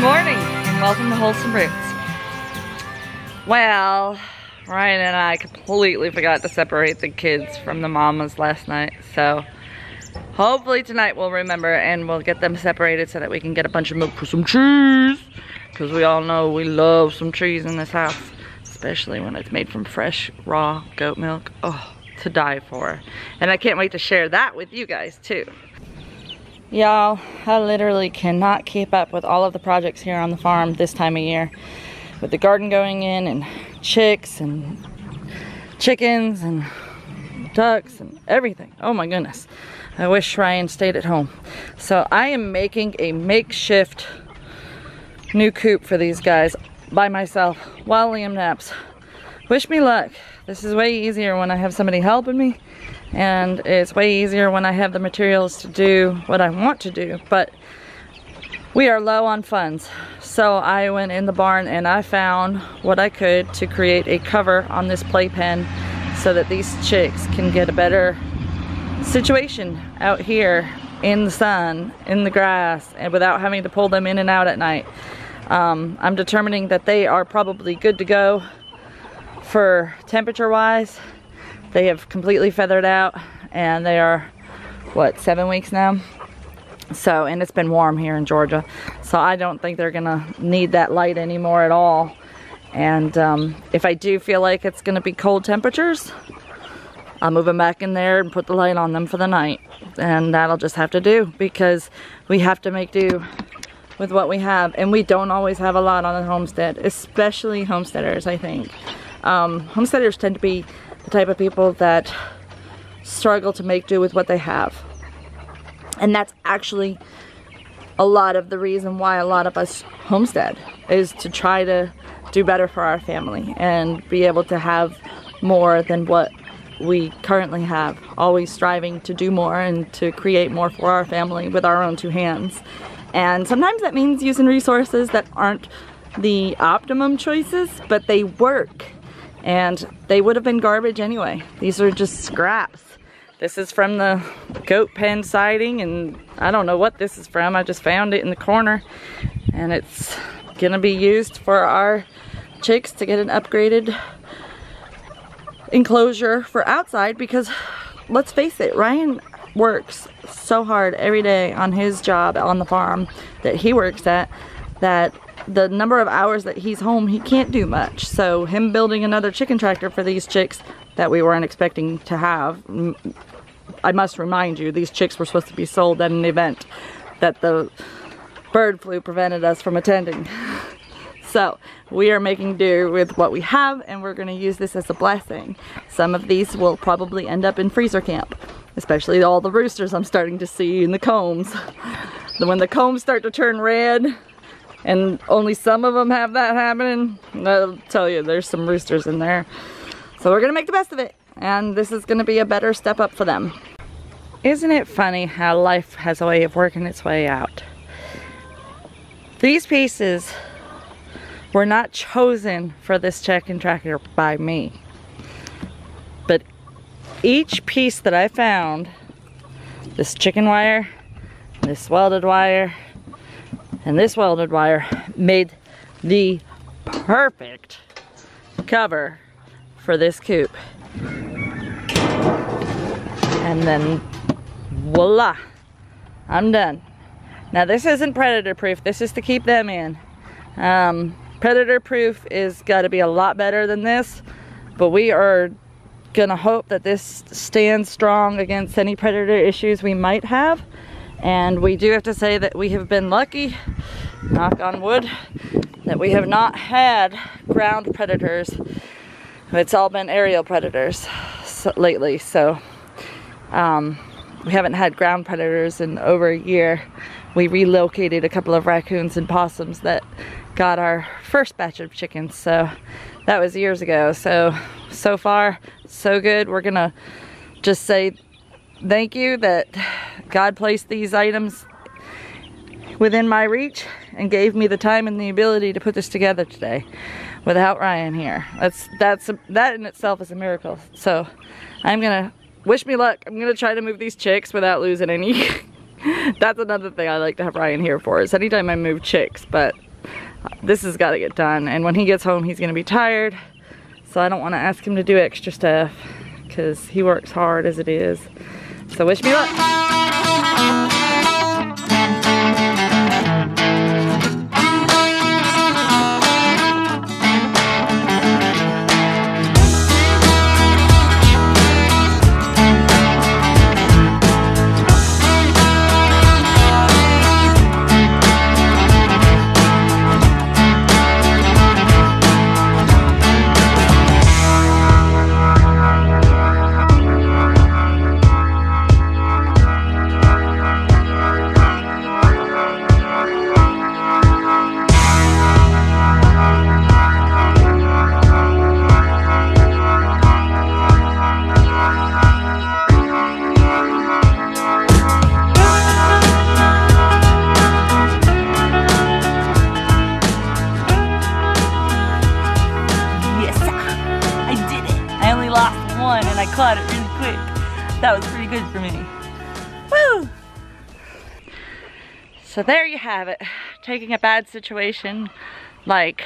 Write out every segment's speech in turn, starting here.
morning. Welcome to Wholesome Roots. Well, Ryan and I completely forgot to separate the kids from the mamas last night, so hopefully tonight we'll remember and we'll get them separated so that we can get a bunch of milk for some cheese, because we all know we love some cheese in this house, especially when it's made from fresh raw goat milk. Oh, to die for. And I can't wait to share that with you guys too. Y'all, I literally cannot keep up with all of the projects here on the farm this time of year, with the garden going in and chicks and chickens and ducks and everything. Oh my goodness, I wish Ryan stayed at home. So I am making a makeshift new coop for these guys by myself while Liam naps. Wish me luck. This is way easier when I have somebody helping me, and it's way easier when I have the materials to do what I want to do, but we are low on funds. So I went in the barn and I found what I could to create a cover on this playpen so that these chicks can get a better situation out here in the sun, in the grass, and without having to pull them in and out at night. I'm determining that they are probably good to go for temperature wise. They have completely feathered out and they are, what, 7 weeks now? So, and it's been warm here in Georgia, so I don't think they're gonna need that light anymore at all. And if I do feel like it's gonna be cold temperatures, I'll move them back in there and put the light on them for the night. And that'll just have to do, because we have to make do with what we have, and we don't always have a lot on the homestead, especially homesteaders, I think. Homesteaders tend to be the type of people that struggle to make do with what they have. And that's actually a lot of the reason why a lot of us homestead, is to try to do better for our family and be able to have more than what we currently have. Always striving to do more and to create more for our family with our own two hands. And sometimes that means using resources that aren't the optimum choices, but they work. And they would have been garbage anyway. These are just scraps. This is from the goat pen siding, and I don't know what this is from. I just found it in the corner, and it's gonna be used for our chicks to get an upgraded enclosure for outside, because let's face it, Ryan works so hard every day on his job on the farm that he works at, that the number of hours that he's home, he can't do much. So him building another chicken tractor for these chicks that we weren't expecting to have, I must remind you, these chicks were supposed to be sold at an event that the bird flu prevented us from attending. So we are making do with what we have, and we're going to use this as a blessing. Some of these will probably end up in freezer camp, especially all the roosters I'm starting to see in the combs. When the combs start to turn red, and only some of them have that happening, I'll tell you, there's some roosters in there. So we're gonna make the best of it, and this is gonna be a better step up for them. Isn't it funny how life has a way of working its way out? These pieces were not chosen for this chicken tractor by me, but each piece that I found, this chicken wire, this welded wire, and this welded wire, made the perfect cover for this coop. And then voila, I'm done. Now this isn't predator proof, this is to keep them in. Predator proof is gotta be a lot better than this, but we are gonna hope that this stands strong against any predator issues we might have. And we do have to say that we have been lucky, knock on wood, that we have not had ground predators. It's all been aerial predators lately, so we haven't had ground predators in over a year. We relocated a couple of raccoons and possums that got our first batch of chickens, so that was years ago. So far, so good. We're gonna just say thank you that God placed these items within my reach and gave me the time and the ability to put this together today without Ryan here. That in itself is a miracle. So I'm gonna wish me luck. I'm gonna try to move these chicks without losing any. That's another thing I like to have Ryan here for, is anytime I move chicks, but this has got to get done. And when he gets home, he's gonna be tired. So I don't want to ask him to do extra stuff because he works hard as it is. So wish me luck. And I caught it really quick. That was pretty good for me. Woo! So there you have it. Taking a bad situation like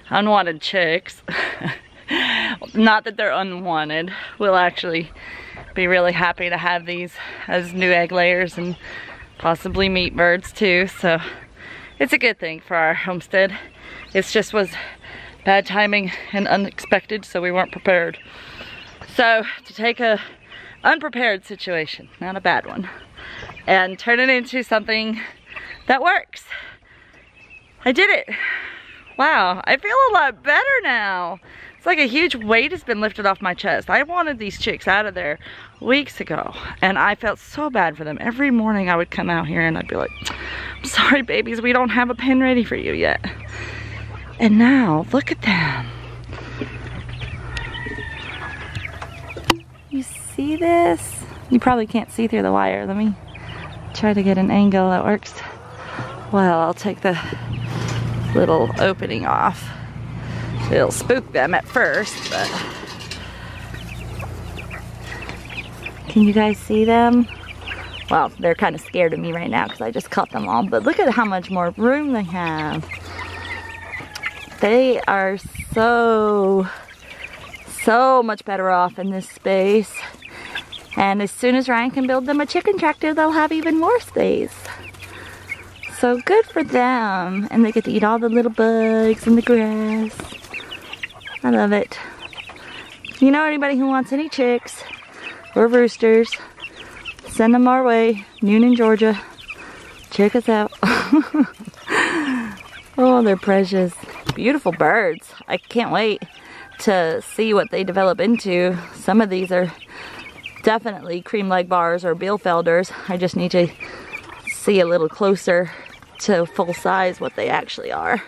unwanted chicks. Not that they're unwanted. We'll actually be really happy to have these as new egg layers and possibly meat birds too. So it's a good thing for our homestead. It just was bad timing and unexpected, so we weren't prepared. So to take a unprepared situation, not a bad one, and turn it into something that works. I did it. Wow, I feel a lot better now. It's like a huge weight has been lifted off my chest. I wanted these chicks out of there weeks ago, and I felt so bad for them. Every morning I would come out here and I'd be like, I'm sorry babies, we don't have a pen ready for you yet. And now, look at them. You see this? You probably can't see through the wire. Let me try to get an angle that works. Well, I'll take the little opening off. It'll spook them at first, but can you guys see them? Well, they're kind of scared of me right now because I just caught them all, but look at how much more room they have. They are so much better off in this space. And as soon as Ryan can build them a chicken tractor, they'll have even more space. So good for them. And they get to eat all the little bugs in the grass. I love it. You know, anybody who wants any chicks or roosters, send them our way. Noonan, Georgia. Check us out. Oh, they're precious. Beautiful birds. I can't wait to see what they develop into. Some of these are definitely cream leg bars or Bielefelders. I just need to see a little closer to full size what they actually are.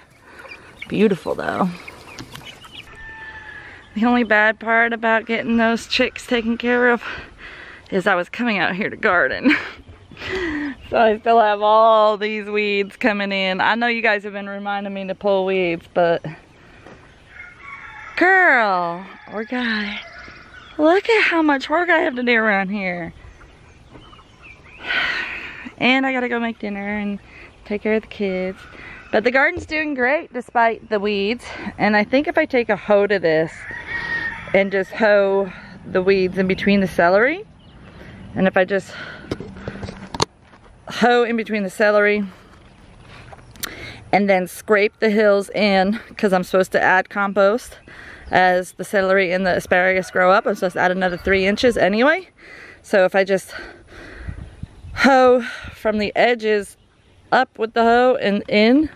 Beautiful though. The only bad part about getting those chicks taken care of is I was coming out here to garden. So I still have all these weeds coming in. I know you guys have been reminding me to pull weeds, but girl or guy, look at how much work I have to do around here. And I gotta go make dinner and take care of the kids. But the garden's doing great despite the weeds. And I think if I take a hoe to this and just hoe the weeds in between the celery, and if I just hoe in between the celery and then scrape the hills in, because I'm supposed to add compost as the celery and the asparagus grow up. I'm supposed to add another 3 inches anyway. So if I just hoe from the edges up with the hoe and in,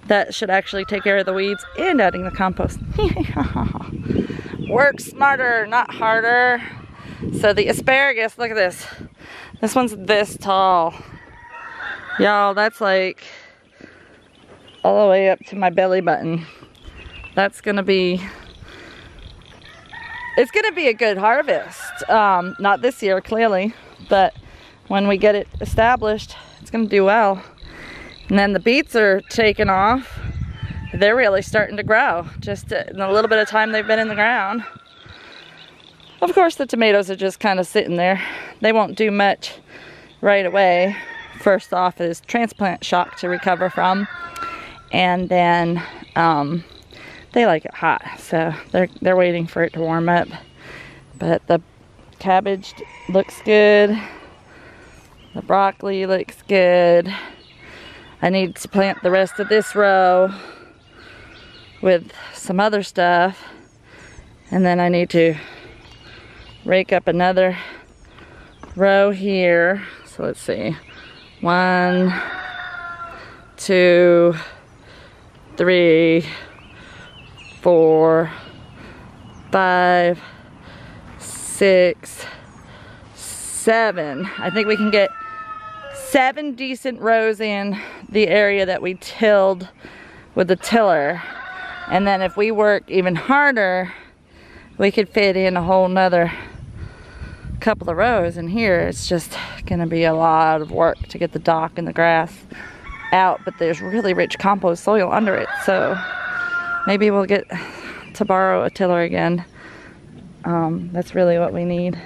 that should actually take care of the weeds and adding the compost. Work smarter, not harder. So the asparagus, look at this. This one's this tall. Y'all, that's like all the way up to my belly button. That's gonna be, it's gonna be a good harvest. Not this year, clearly, but when we get it established, it's gonna do well. And then the beets are taking off. They're really starting to grow, just in a little bit of time they've been in the ground. Of course, the tomatoes are just kind of sitting there. They won't do much right away. First off is transplant shock to recover from. And then they like it hot, so they're waiting for it to warm up. But the cabbage looks good. The broccoli looks good. I need to plant the rest of this row with some other stuff. And then I need to rake up another row here. So let's see. 1, 2, 3, 4, 5, 6, 7. I think we can get 7 decent rows in the area that we tilled with the tiller. And then if we work even harder, we could fit in a whole nother couple of rows in here. It's just gonna be a lot of work to get the dock and the grass out, but there's really rich compost soil under it, so maybe we'll get to borrow a tiller again. That's really what we need.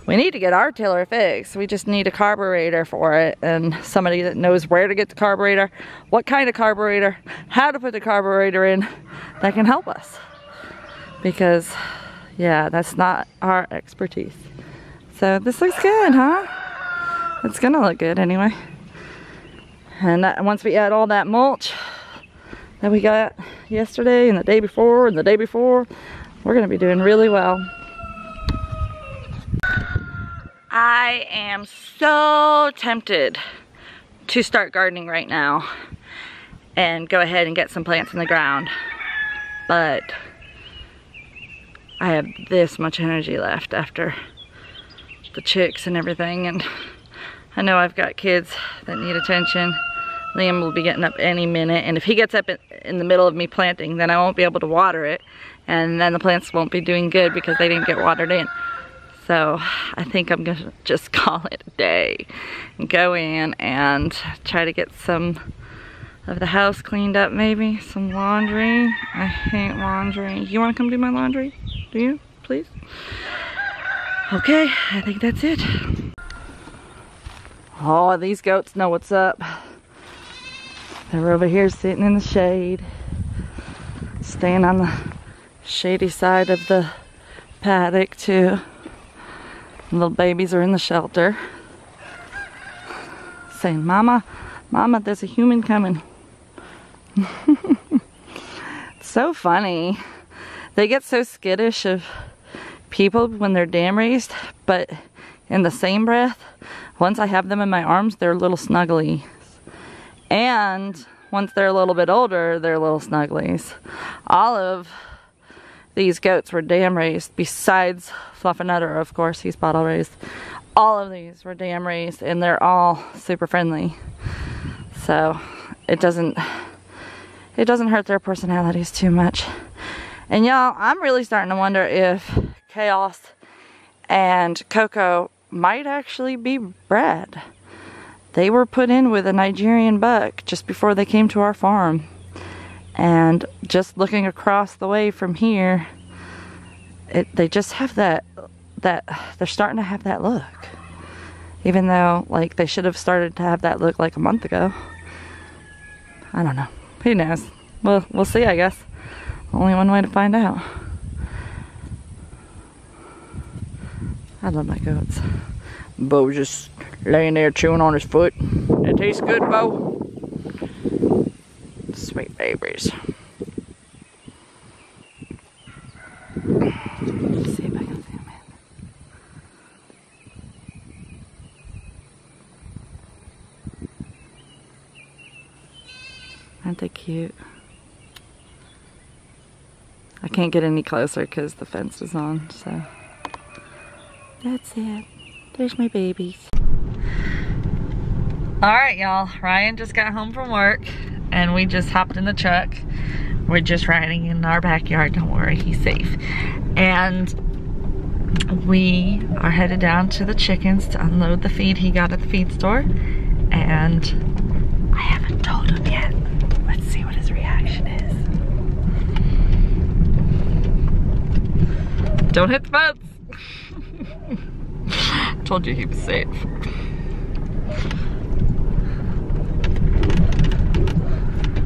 We need to get our tiller fixed. We just need a carburetor for it, and somebody that knows where to get the carburetor, what kind of carburetor, how to put the carburetor in, that can help us. Because, yeah, that's not our expertise. So this looks good, huh? It's gonna look good anyway. And once we add all that mulch that we got yesterday and the day before and the day before, we're gonna be doing really well. I am so tempted to start gardening right now and go ahead and get some plants in the ground, but I have this much energy left after the chicks and everything, and I know I've got kids that need attention. Liam will be getting up any minute, and if he gets up in the middle of me planting, then I won't be able to water it, and then the plants won't be doing good because they didn't get watered in. So I think I'm gonna just call it a day and go in and try to get some of the house cleaned up, maybe some laundry. I hate laundry. You wanna come do my laundry? Do you, please? Okay, I think that's it. Oh, these goats know what's up. They're over here sitting in the shade, staying on the shady side of the paddock too. The little babies are in the shelter, saying, "Mama, Mama, there's a human coming." It's so funny. They get so skittish of people when they're dam raised, but in the same breath, once I have them in my arms, they're little snugglies. And once they're a little bit older, they're little snugglies. All of these goats were dam raised, besides Fluffernutter, of course, he's bottle raised. All of these were dam raised, and they're all super friendly. So it doesn't hurt their personalities too much. And y'all, I'm really starting to wonder if Chaos and Coco might actually be bred. They were put in with a Nigerian buck just before they came to our farm. And just looking across the way from here, they just have that they're starting to have that look. Even though, like, they should have started to have that look like a month ago. I don't know. Who knows? Well, we'll see, I guess. Only one way to find out. I love my goats. Bo's just laying there chewing on his foot. It tastes good, Bo. Sweet babies. Let's see if I can see him in. Aren't they cute? I can't get any closer because the fence is on, so. That's it. There's my babies. Alright, y'all. Ryan just got home from work and we just hopped in the truck. We're just riding in our backyard. Don't worry, he's safe. And we are headed down to the chickens to unload the feed he got at the feed store. And I haven't told him yet. Let's see what his reaction is. Don't hit the fence. Told you he was safe.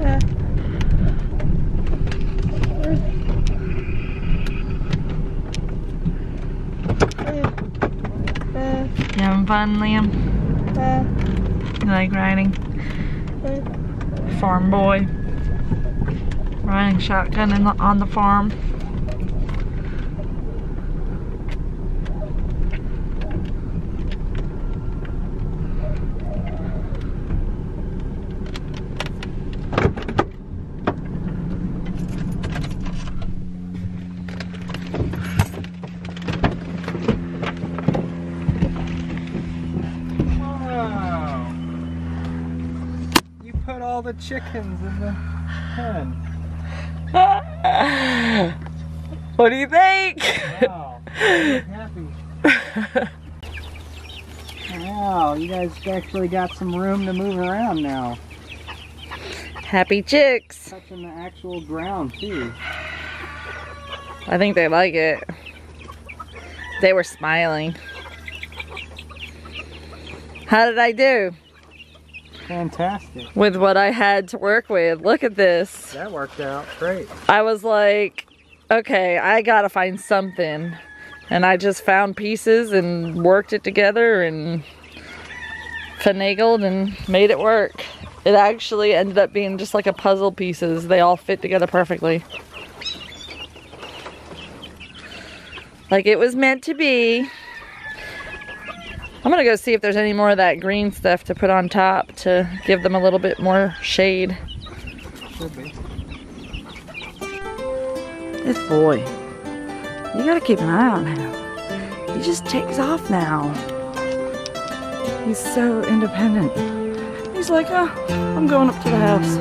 Yeah. having fun, Liam? You like riding? Farm boy. Riding shotgun on the farm. All the chickens in the pen. What do you think? Wow, I'm happy. Wow, you guys actually got some room to move around now. Happy chicks. Touching the actual ground too. I think they like it. They were smiling. How did I do? Fantastic. With what I had to work with. Look at this. That worked out great. I was like, okay, I gotta find something. And I just found pieces and worked it together and finagled and made it work. It actually ended up being just like a puzzle pieces. They all fit together perfectly. Like it was meant to be. I'm gonna go see if there's any more of that green stuff to put on top to give them a little bit more shade. Should be. This boy, you gotta keep an eye on him. He just takes off now. He's so independent. He's like, oh, I'm going up to the house.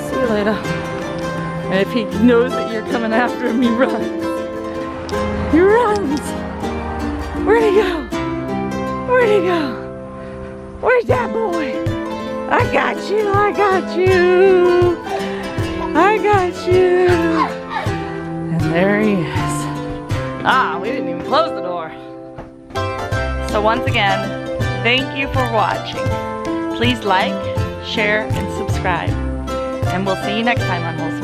See you later. And if he knows that you're coming after him, he runs. He runs. Where'd he go? Where'd he go? Where's that boy? I got you, I got you. I got you. And there he is. Ah, we didn't even close the door. So once again, thank you for watching. Please like, share, and subscribe. And we'll see you next time on Wholesome.